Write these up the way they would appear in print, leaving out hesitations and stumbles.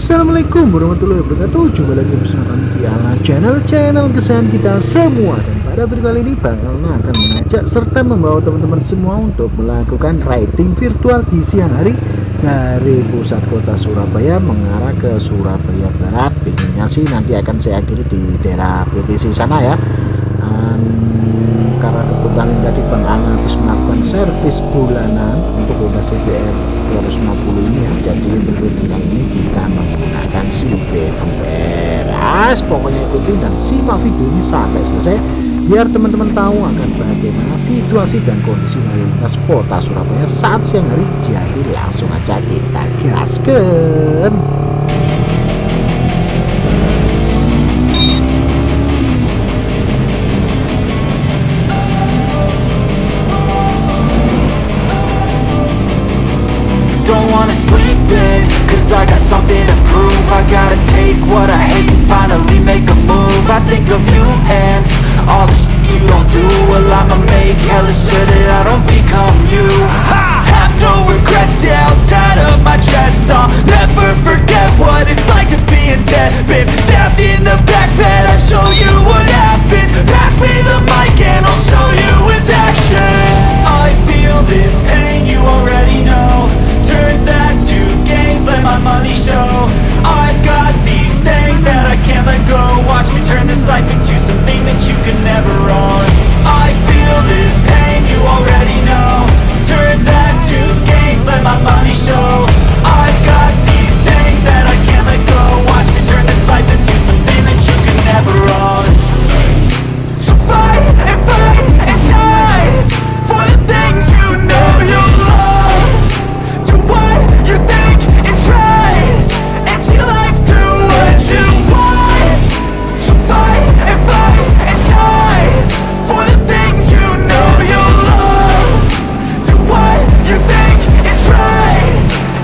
Assalamualaikum warahmatullahi wabarakatuh. Jumpa lagi bersama kami di Alnachannel, channel kesayangan kita semua. Dan pada video kali ini Bang Alna akan mengajak serta membawa teman-teman semua untuk melakukan riding virtual di siang hari dari pusat kota Surabaya mengarah ke Surabaya Barat. Pinginnya sih nanti akan saya akhiri di daerah PTC sana ya. Karena kebetulan tadi Bang Alna habis melakukan servis bulanan untuk Honda CBR 250 ini ya, jadi untuk tinggal ini kita menggunakan si BBR. Pokoknya ikuti dan simak video ini sampai selesai biar teman-teman tahu akan bagaimana situasi dan kondisi lalu lintas kota Surabaya saat siang hari. Jadi langsung aja kita gaskan. Don't wanna sleep in, cause I got something to prove. I gotta take what I hate and finally make a move. I think of you and all the shit you don't do. Well, I'ma make hella sure that I don't become you. I have no regrets, yeah, I'll tie up my chest. I'll never forget what it's like to be in debt. Been stabbed in the back bed, I'll show you what happens. Pass me the mic and I'll show you with action. I feel this pain, you already know. Turn that to gains, let my money show. I've got these things that I can't let go. Watch me turn this life into something that you can never own. I feel this pain, you already know. Turn that to gains, let my money show. I've got these things that I can't let go. Watch me turn this life into something that you can never own. So fight and die for the things you know you love. Do what you think is right, and see life do what you want. So fight and die for the things you know you love. Do what you think is right,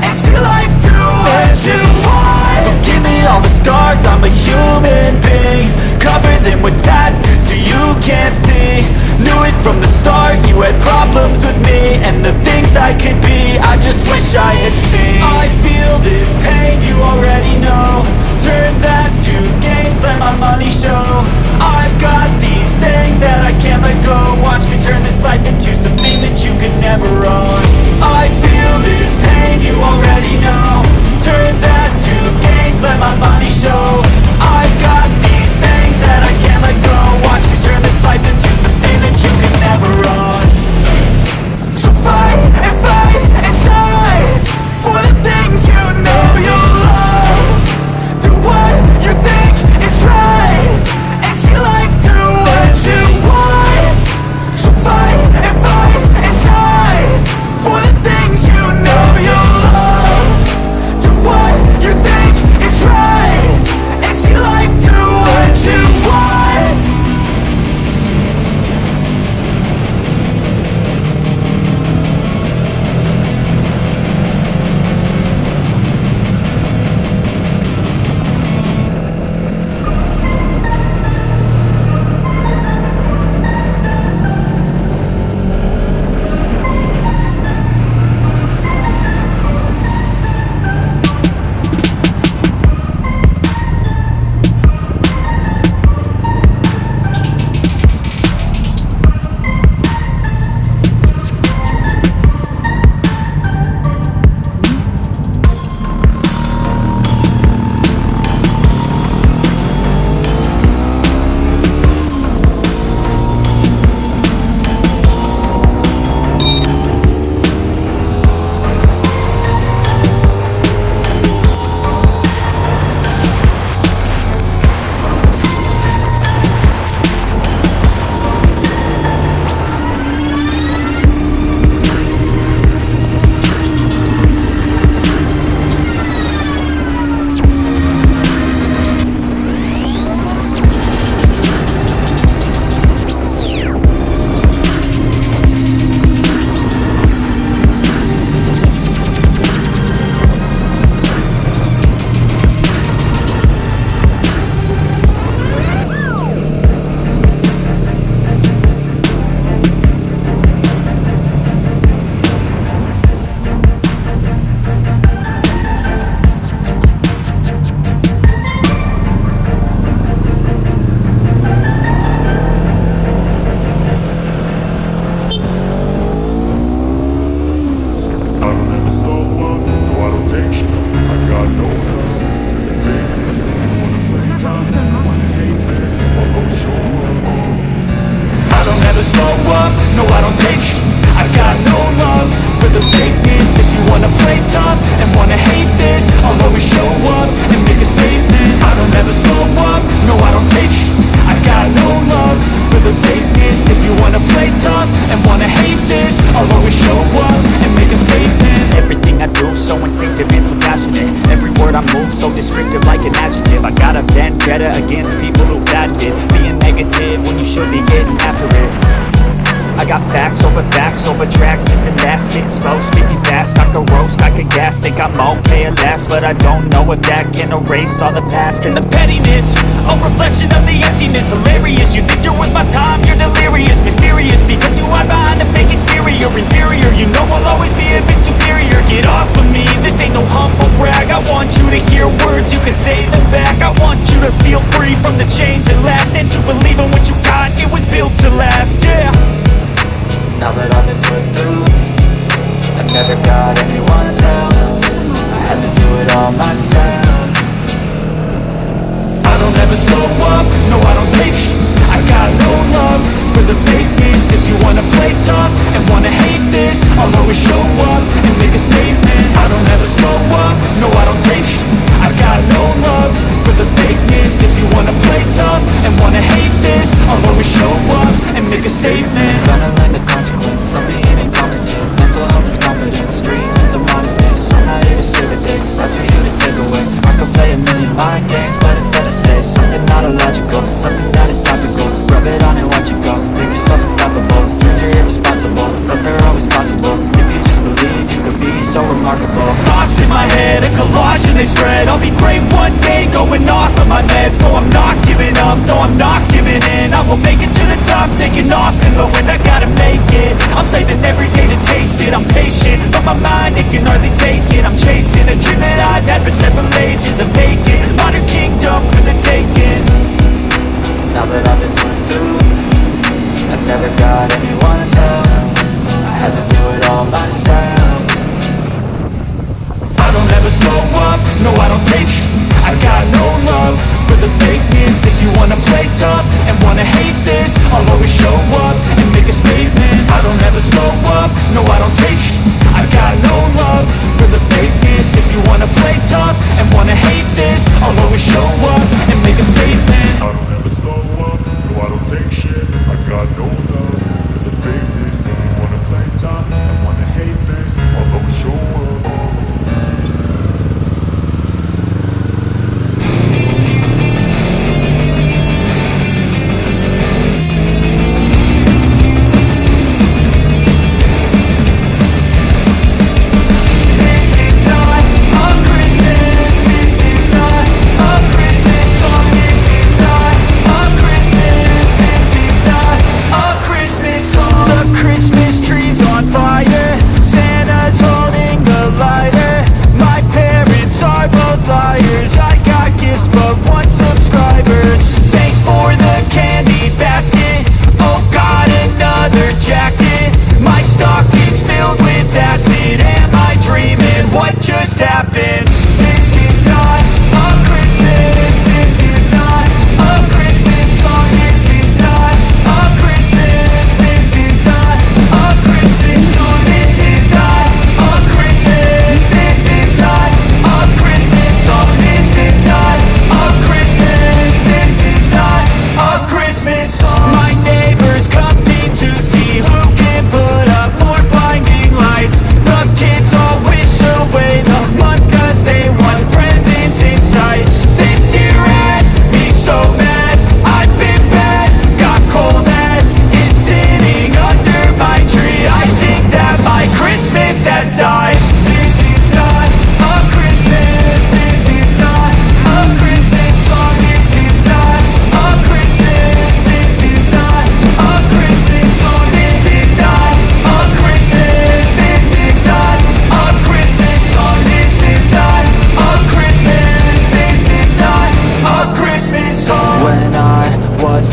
and see life do what you want. So give me all the scars, I'm a human being. Cover them with tattoos so you can't see. Knew it from the start, you had problems with me and the things I could be, I just wish I had seen. I feel this pain, you already know. Turn that to gains, let my money show. I've got these things that I can't let go. Watch me turn this life into something that you could never own. I feel this pain, you already know. Turn that to gains, let my money show. I've got these things that I can't let go. Watch me turn this life into something that you could never own. So fight and die for the things you know you love. it against people who patent it, being negative when you should be getting after it. I got facts over tracks, this and that, spitting slow, spitting fast, I could roast, I could gas, think I'm okay at last, but I don't know if that can erase all the past and the pettiness, a reflection of the emptiness, hilarious, you think you're with my time, you're delirious, mysterious, because you hide behind a fake exterior, inferior, you know I'll always be a bit superior, get off of me, this ain't no humble brag, I want you to hear words, you can say them back, I want you to feel free from the chains that last, and to believe in what you got, it was built to last, yeah. Now that I've been put through, I never got anyone's help, I had to do it all myself. I don't ever slow up, no I don't take sh**. I got no love for the fakeness. If you wanna play tough and wanna hate this, I'll always show up and make a statement. I don't ever slow up, no I don't take sh**. I got no love for the fakeness. If you wanna play tough and wanna hate this, I'll always show up and make a statement. Gonna learn the consequence of being incompetent. Mental health is confidence, dreams and some modestness. I'm not here to save the day, that's for you to take away. I could play a million mind games, but instead I say something not illogical, something that is topical. Rub it on and watch it go, make yourself unstoppable. Dreams are irresponsible, but they're always possible. If you just believe, you could be so remarkable. Thoughts in my head, a collage and they spread. I'll be great one day, going off of my meds. No, I'm not giving up, no, I'm not giving in. I will make it to the top, taking off in the wind. I gotta make it, I'm saving every day to taste it. I'm patient, but my mind, it can hardly take it. I'm chasing a dream that I've had for several ages. A vacant, modern kingdom for the taking. Now that I've been put through, I never got anyone's help, I had to do it all myself. I don't ever slow up, no I don't take sh**. I got no love for the fakeness. If you wanna play tough and wanna hate this, I'll always show up and make a statement. I don't ever slow up, no I don't take sh**. I got no love for the fakeness. If you wanna play tough and wanna hate this, I'll always show up and make a statement. I don't ever slow up, no I don't take shit. I got no love for the fakeness. If you wanna play tough and wanna hate this, I'll always show up.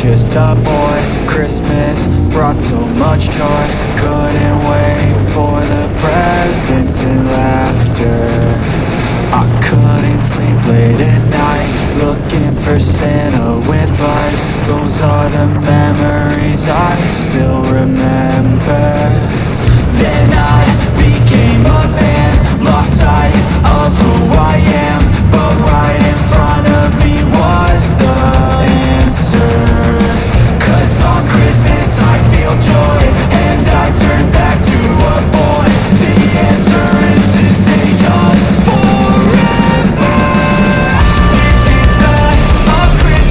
just a boy. Christmas brought so much joy. Couldn't wait for the presents and laughter. I couldn't sleep late at night, looking for Santa with lights. Those are the memories I still remember. Then I became a man, lost sight of who I am, but right in front of me was the answer. 'Cause on Christmas I feel joy, and I turn back to a boy. The answer is to stay young forever. This is not a Christmas.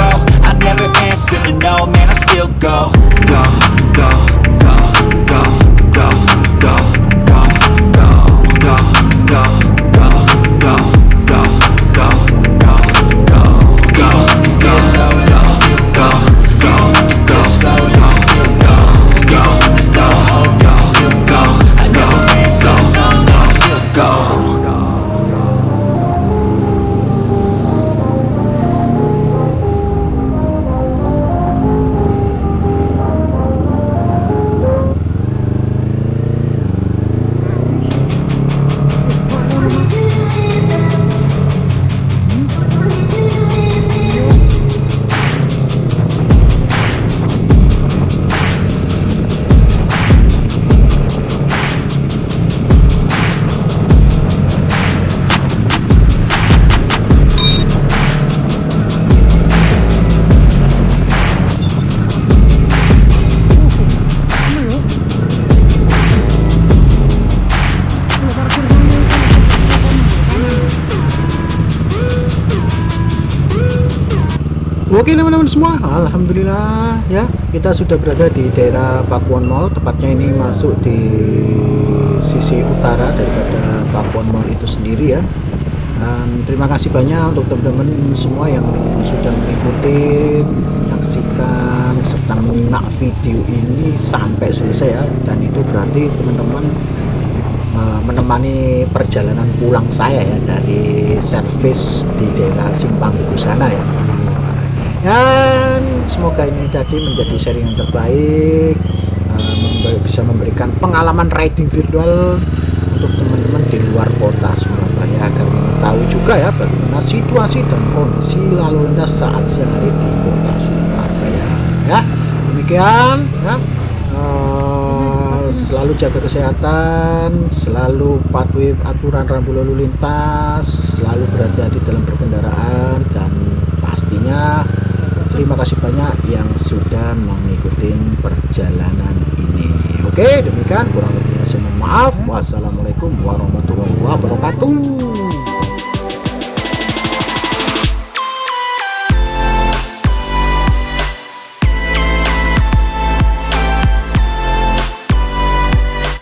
Oke teman-teman semua, alhamdulillah ya, kita sudah berada di daerah Pakuwon Mall. Tepatnya ini masuk di sisi utara daripada Pakuwon Mall itu sendiri ya. Dan terima kasih banyak untuk teman-teman semua yang sudah mengikuti, menyaksikan serta menyimak video ini sampai selesai ya. Dan itu berarti teman-teman menemani perjalanan pulang saya ya dari servis di daerah Simpang Dukuh sana ya. Dan semoga ini tadi menjadi sharing yang terbaik, bisa memberikan pengalaman riding virtual untuk teman-teman di luar kota Surabaya agar mengetahui juga ya bagaimana situasi dan kondisi lalu lintas saat sehari di kota Surabaya ya. Demikian ya, selalu jaga kesehatan, selalu patuhi aturan rambu lalu lintas, selalu berhati-hati dalam berkendaraan, dan pastinya terima kasih banyak yang sudah mengikuti perjalanan ini. Oke, demikian kurang lebihnya saya mohon maaf. Wassalamualaikum warahmatullahi wabarakatuh.